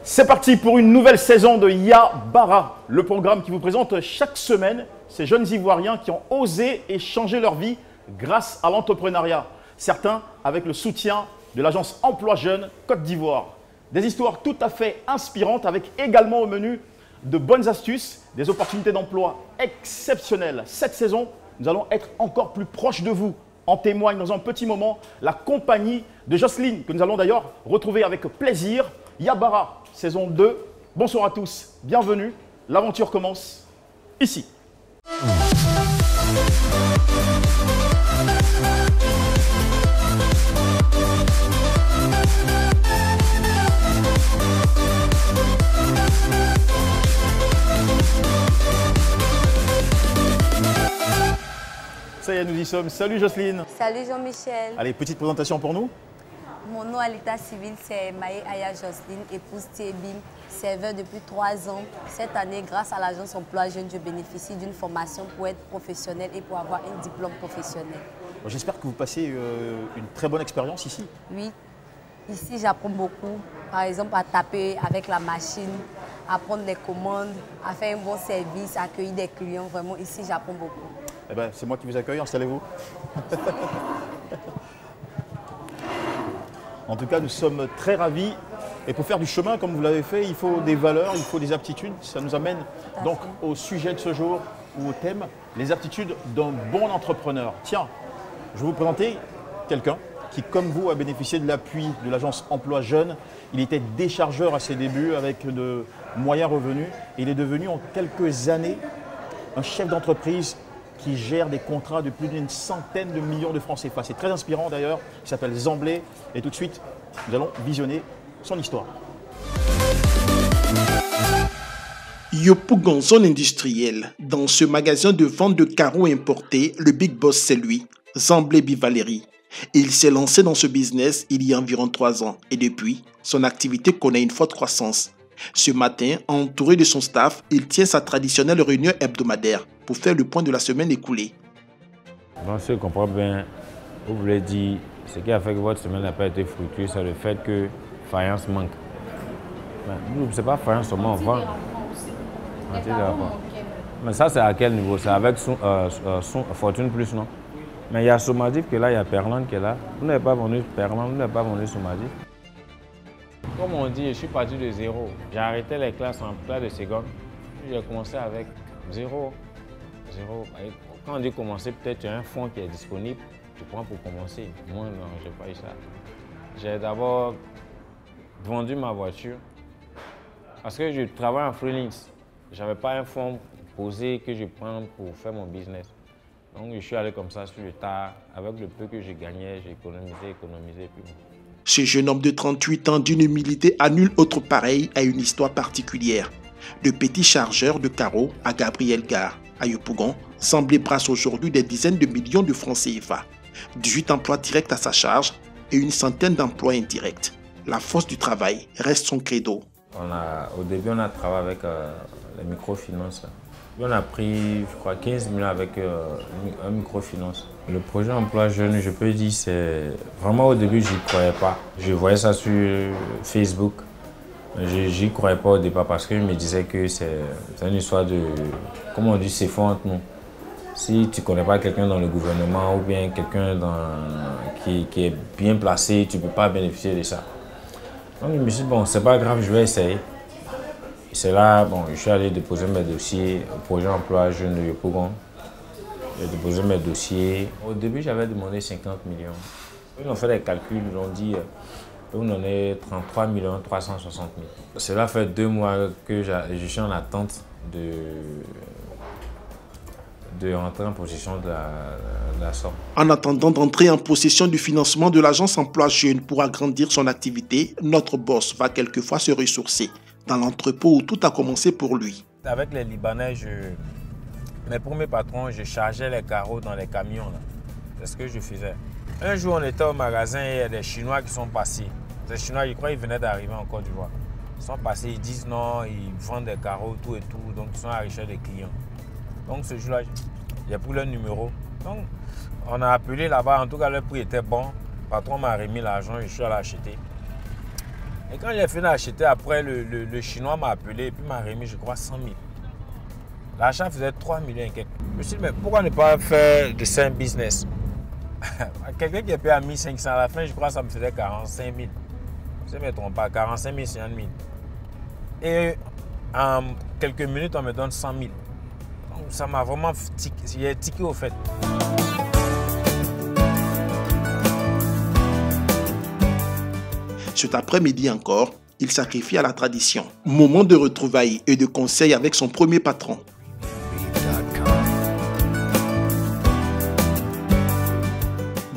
C'est parti pour une nouvelle saison de Yabara, le programme qui vous présente chaque semaine ces jeunes Ivoiriens qui ont osé et changé leur vie grâce à l'entrepreneuriat. Certains avec le soutien de l'agence Emploi Jeunes Côte d'Ivoire. Des histoires tout à fait inspirantes avec également au menu de bonnes astuces, des opportunités d'emploi exceptionnelles. Cette saison, nous allons être encore plus proches de vous. En témoigne dans un petit moment la compagnie de Jocelyne, que nous allons d'ailleurs retrouver avec plaisir. Yabara, saison 2. Bonsoir à tous, bienvenue. L'aventure commence ici. Ça y est, nous y sommes. Salut Jocelyne. Salut Jean-Michel. Allez, petite présentation pour nous. Mon nom à l'état civil, c'est Maï Aya Jocelyne, épouse Thébine, serveur depuis 3 ans. Cette année, grâce à l'agence Emploi Jeunes, je bénéficie d'une formation pour être professionnelle et pour avoir un diplôme professionnel. J'espère que vous passez une très bonne expérience ici. Oui, ici j'apprends beaucoup. Par exemple, à taper avec la machine, à prendre les commandes, à faire un bon service, à accueillir des clients. Vraiment, ici j'apprends beaucoup. Eh ben, c'est moi qui vous accueille, installez-vous. En tout cas, nous sommes très ravis. Et pour faire du chemin, comme vous l'avez fait, il faut des valeurs, il faut des aptitudes. Ça nous amène donc au sujet de ce jour ou au thème, les aptitudes d'un bon entrepreneur. Tiens, je vais vous présenter quelqu'un qui, comme vous, a bénéficié de l'appui de l'agence Emploi Jeunes. Il était déchargeur à ses débuts avec de moyens revenus. Et il est devenu en quelques années un chef d'entreprise qui gère des contrats de plus d'une centaine de millions de francs CFA. C'est très inspirant d'ailleurs, il s'appelle Zamblé. Et tout de suite, nous allons visionner son histoire. Yopougon, zone industrielle. Dans ce magasin de vente de carreaux importés, le big boss c'est lui, Zamblé Bivaleri. Il s'est lancé dans ce business il y a environ 3 ans et depuis, son activité connaît une forte croissance. Ce matin, entouré de son staff, il tient sa traditionnelle réunion hebdomadaire pour faire le point de la semaine écoulée. Donc, si je comprends bien, vous voulez dire, ce qui a fait que votre semaine n'a pas été fructueuse, c'est le fait que faïence manque. Ce n'est pas faïence seulement, on vend. Mais ça, c'est à quel niveau? C'est avec Fortune Plus, non? Mais il y a Somadif qui est là, il y a Perlan qui est là. Vous n'avez pas vendu Perlan, vous n'avez pas vendu Somadif. Comme on dit, je suis parti de zéro. J'ai arrêté les classes en classe de seconde. J'ai commencé avec zéro. Quand on dit commencer, peut-être tu as un fonds qui est disponible, tu prends pour commencer. Moi, non, je n'ai pas eu ça. J'ai d'abord vendu ma voiture parce que je travaille en freelance. Je n'avais pas un fonds posé que je prends pour faire mon business. Donc, je suis allé comme ça sur le tard. Avec le peu que je gagnais, j'ai économisé. Puis... Ce jeune homme de 38 ans d'une humilité à nul autre pareil a une histoire particulière. De petit chargeur de carreaux à Gabriel Gare, à Yopougon, Zamblé brasse aujourd'hui des dizaines de millions de francs CFA. 18 emplois directs à sa charge et une centaine d'emplois indirects. La force du travail reste son credo. Au début, on a travaillé avec les microfinances. On a pris, je crois, 15 millions avec un microfinance. Le projet Emploi Jeunes, je peux dire, c'est vraiment au début, je n'y croyais pas. Je voyais ça sur Facebook. Je n'y croyais pas au départ parce que je me disais que c'est une histoire de, comment on dit, c'est faux entre nous. Si tu ne connais pas quelqu'un dans le gouvernement ou bien quelqu'un qui est bien placé, tu ne peux pas bénéficier de ça. Donc je me suis dit, bon, c'est pas grave, je vais essayer. C'est là, bon, je suis allé déposer mes dossiers au projet Emploi Jeunes de Yopougon. J'ai déposé mes dossiers. Au début, j'avais demandé 50 millions. Ils ont fait des calculs, ils ont dit, vous en avez 33 360 000. Cela fait 2 mois que je suis en attente de rentrer en possession de la somme. En attendant d'entrer en possession du financement de l'agence Emploi Jeunes pour agrandir son activité, notre boss va quelquefois se ressourcer dans l'entrepôt où tout a commencé pour lui. Avec les Libanais, mes premiers patrons, je chargeais les carreaux dans les camions. C'est ce que je faisais. Un jour, on était au magasin et il y a des Chinois qui sont passés. Les Chinois, je crois qu'ils venaient d'arriver en Côte d'Ivoire. Ils sont passés, ils disent non, ils vendent des carreaux, tout et tout. Donc, ils sont à la recherche des clients. Donc, ce jour-là, j'ai pris leur numéro. Donc, on a appelé là-bas. En tout cas, le prix était bon. Le patron m'a remis l'argent, je suis allé acheter. Et quand il a fini d'acheter, après, le Chinois m'a appelé et puis m'a remis, je crois, 100 000. L'achat faisait 3 millions et quelques. Je me suis dit, mais pourquoi ne pas faire de ça un business? Quelqu'un qui est payé à 1500 à la fin, je crois que ça me faisait 45 000. Je ne me trompe pas, 45 000, 50 000. Et en quelques minutes, on me donne 100 000. Donc, ça m'a vraiment tiqué, tiqué au fait. Cet après-midi encore, il sacrifie à la tradition. Moment de retrouvailles et de conseils avec son premier patron.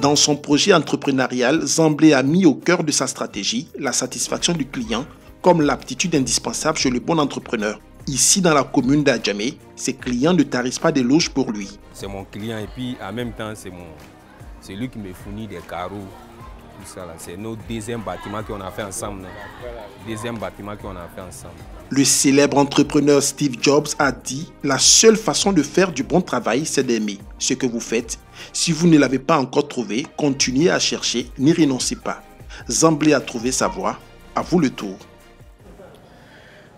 Dans son projet entrepreneurial, Zamblé a mis au cœur de sa stratégie la satisfaction du client comme l'aptitude indispensable chez le bon entrepreneur. Ici, dans la commune d'Adjamé, ses clients ne tarissent pas d'éloges pour lui. C'est mon client et puis en même temps, c'est lui qui me fournit des carreaux. C'est notre deuxième bâtiment qu'on a fait ensemble. Le célèbre entrepreneur Steve Jobs a dit « La seule façon de faire du bon travail, c'est d'aimer ce que vous faites. Si vous ne l'avez pas encore trouvé, continuez à chercher, n'y renoncez pas. » Zamblé a trouvé sa voie. À vous le tour.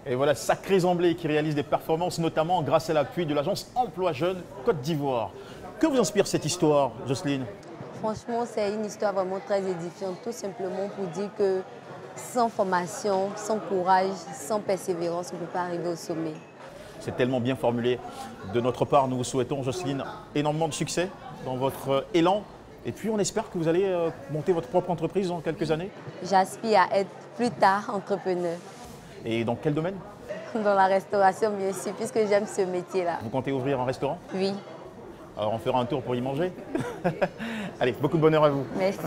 Et voilà, sacré Zamblé qui réalise des performances, notamment grâce à l'appui de l'agence Emploi Jeune Côte d'Ivoire. Que vous inspire cette histoire, Jocelyne? Franchement, c'est une histoire vraiment très édifiante, tout simplement pour dire que sans formation, sans courage, sans persévérance, on ne peut pas arriver au sommet. C'est tellement bien formulé. De notre part, nous vous souhaitons, Jocelyne, énormément de succès dans votre élan. Et puis, on espère que vous allez monter votre propre entreprise dans quelques années. J'aspire à être plus tard entrepreneur. Et dans quel domaine? Dans la restauration, bien sûr, puisque j'aime ce métier-là. Vous comptez ouvrir un restaurant? Oui. Alors, on fera un tour pour y manger. Allez, beaucoup de bonheur à vous. Merci.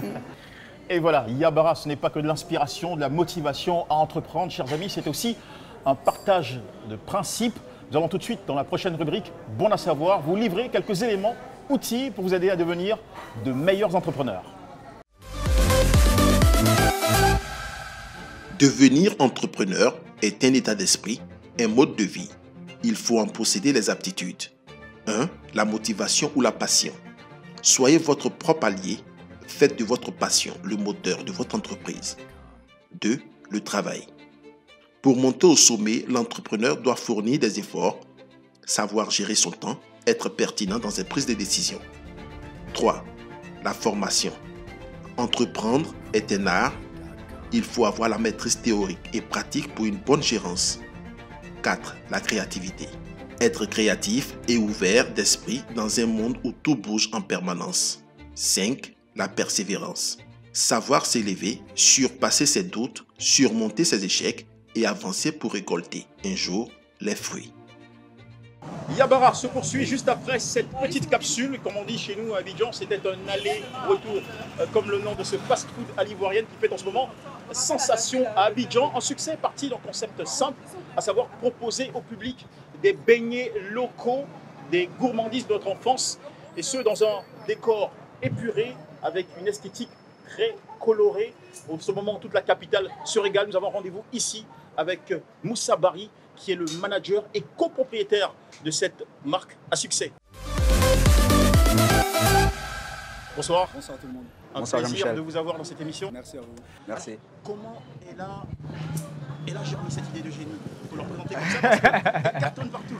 Et voilà, Yabara, ce n'est pas que de l'inspiration, de la motivation à entreprendre, chers amis, c'est aussi un partage de principes. Nous allons tout de suite, dans la prochaine rubrique, Bon à savoir, vous livrer quelques éléments, outils pour vous aider à devenir de meilleurs entrepreneurs. Devenir entrepreneur est un état d'esprit, un mode de vie. Il faut en posséder les aptitudes. 1. La motivation ou la passion. Soyez votre propre allié. Faites de votre passion le moteur de votre entreprise. 2. Le travail. Pour monter au sommet, l'entrepreneur doit fournir des efforts, savoir gérer son temps, être pertinent dans ses prises de décision. 3. La formation. Entreprendre est un art. Il faut avoir la maîtrise théorique et pratique pour une bonne gérance. 4. La créativité. Être créatif et ouvert d'esprit dans un monde où tout bouge en permanence. 5. La persévérance. Savoir s'élever, surpasser ses doutes, surmonter ses échecs et avancer pour récolter un jour les fruits. Yabara se poursuit juste après cette petite capsule. Comme on dit chez nous à Abidjan, c'était un aller-retour, comme le nom de ce fast-food à l'ivoirienne qui fait en ce moment sensation à Abidjan. Un succès parti d'un concept simple, à savoir proposer au public des beignets locaux, des gourmandises de notre enfance, et ce dans un décor épuré, avec une esthétique très colorée. En ce moment, toute la capitale se régale. Nous avons rendez-vous ici avec Moussa Bari, qui est le manager et copropriétaire de cette marque à succès. Bonsoir. Bonsoir tout le monde. Un Bonsoir plaisir de vous avoir dans cette émission. Merci à vous. Merci. Alors, comment elle a germé cette idée de génie? Il faut leur présenter comme ça parce qu'elle cartonne partout.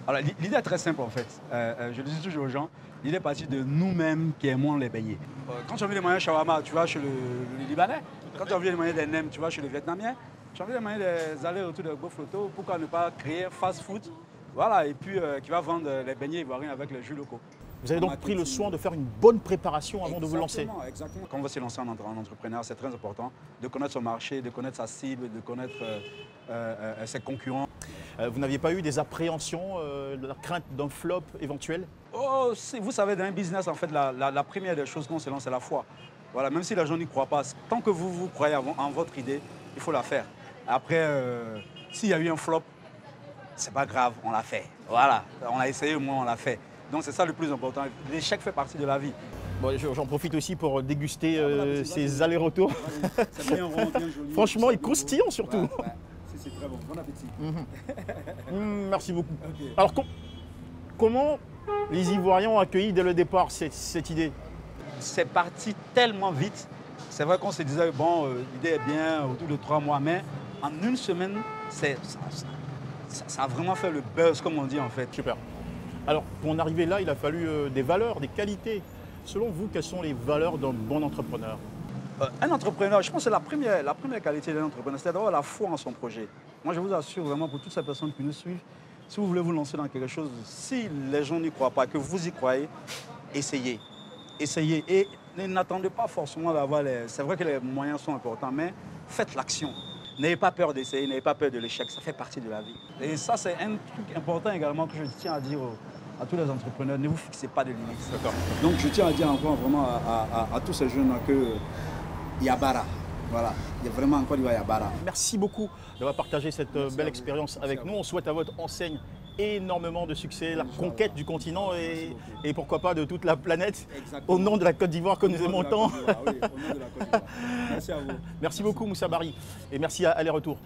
Alors l'idée est très simple en fait. Je le dis toujours aux gens, l'idée est partie de nous-mêmes qui aimons les beignets. Quand tu as envie de manger un shawarma, tu vas chez le Libanais. Quand tu as envie de manger des nems, tu vas chez le Vietnamien. Tu as envie de manger des allers-retours de Gofloto, pourquoi ne pas créer un fast-food, voilà, et puis qui va vendre les beignets ivoiriens avec les jus locaux. Vous avez donc pris le soin de faire une bonne préparation avant de vous lancer. Exactement. Quand on va se lancer en entrepreneur, c'est très important de connaître son marché, de connaître sa cible, de connaître ses concurrents. Vous n'aviez pas eu des appréhensions, la crainte d'un flop éventuel? Oh, vous savez, dans un business, en fait, la première des choses qu'on se lance, c'est la foi. Voilà, même si les gens n'y croient pas, tant que vous croyez en votre idée, il faut la faire. Après, s'il y a eu un flop, c'est pas grave, on l'a fait. Voilà, on a essayé, au moins on l'a fait. Donc c'est ça le plus important. L'échec fait partie de la vie. Bon, j'en profite aussi pour déguster ces allers-retours. C'est bien rond, bien joli. Franchement, il croustillant surtout. Ouais, ouais. C'est très bon. Bon appétit. Merci beaucoup. Okay. Alors, comment les Ivoiriens ont accueilli dès le départ cette idée? C'est parti tellement vite. C'est vrai qu'on se disait, bon, l'idée est bien, autour de 3 mois, mais en une semaine, ça a vraiment fait le buzz, comme on dit en fait. Super. Alors, pour en arriver là, il a fallu des valeurs, des qualités. Selon vous, quelles sont les valeurs d'un bon entrepreneur? Un entrepreneur, je pense que la première qualité d'un entrepreneur, c'est d'avoir la foi en son projet. Moi, je vous assure vraiment, pour toutes ces personnes qui nous suivent, si vous voulez vous lancer dans quelque chose, si les gens n'y croient pas, que vous y croyez, essayez. Essayez. Et n'attendez pas forcément d'avoir les... C'est vrai que les moyens sont importants, mais faites l'action. N'ayez pas peur d'essayer, n'ayez pas peur de l'échec, ça fait partie de la vie. Et ça, c'est un truc important également que je tiens à dire à tous les entrepreneurs, ne vous fixez pas de limites. Donc je tiens à dire encore vraiment à tous ces jeunes que Yabara, voilà, il y a vraiment encore du Yabara. Merci beaucoup d'avoir partagé cette belle expérience avec nous. On souhaite à votre enseigne énormément de succès, la conquête du continent et pourquoi pas de toute la planète. Exactement. Au nom de la Côte d'Ivoire que nous aimons tant. Oui, au nom de la Côte d'Ivoire. Merci à vous. Merci beaucoup Moussa Barry et merci à Aller-Retour.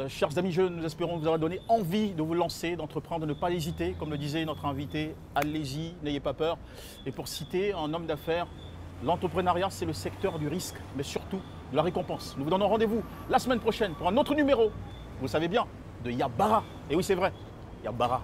Chers amis jeunes, nous espérons vous avoir donné envie de vous lancer, d'entreprendre, de ne pas hésiter. Comme le disait notre invité, allez-y, n'ayez pas peur. Et pour citer un homme d'affaires, l'entrepreneuriat c'est le secteur du risque, mais surtout de la récompense. Nous vous donnons rendez-vous la semaine prochaine pour un autre numéro, vous le savez bien, de Yabara. Et oui c'est vrai, Yabara.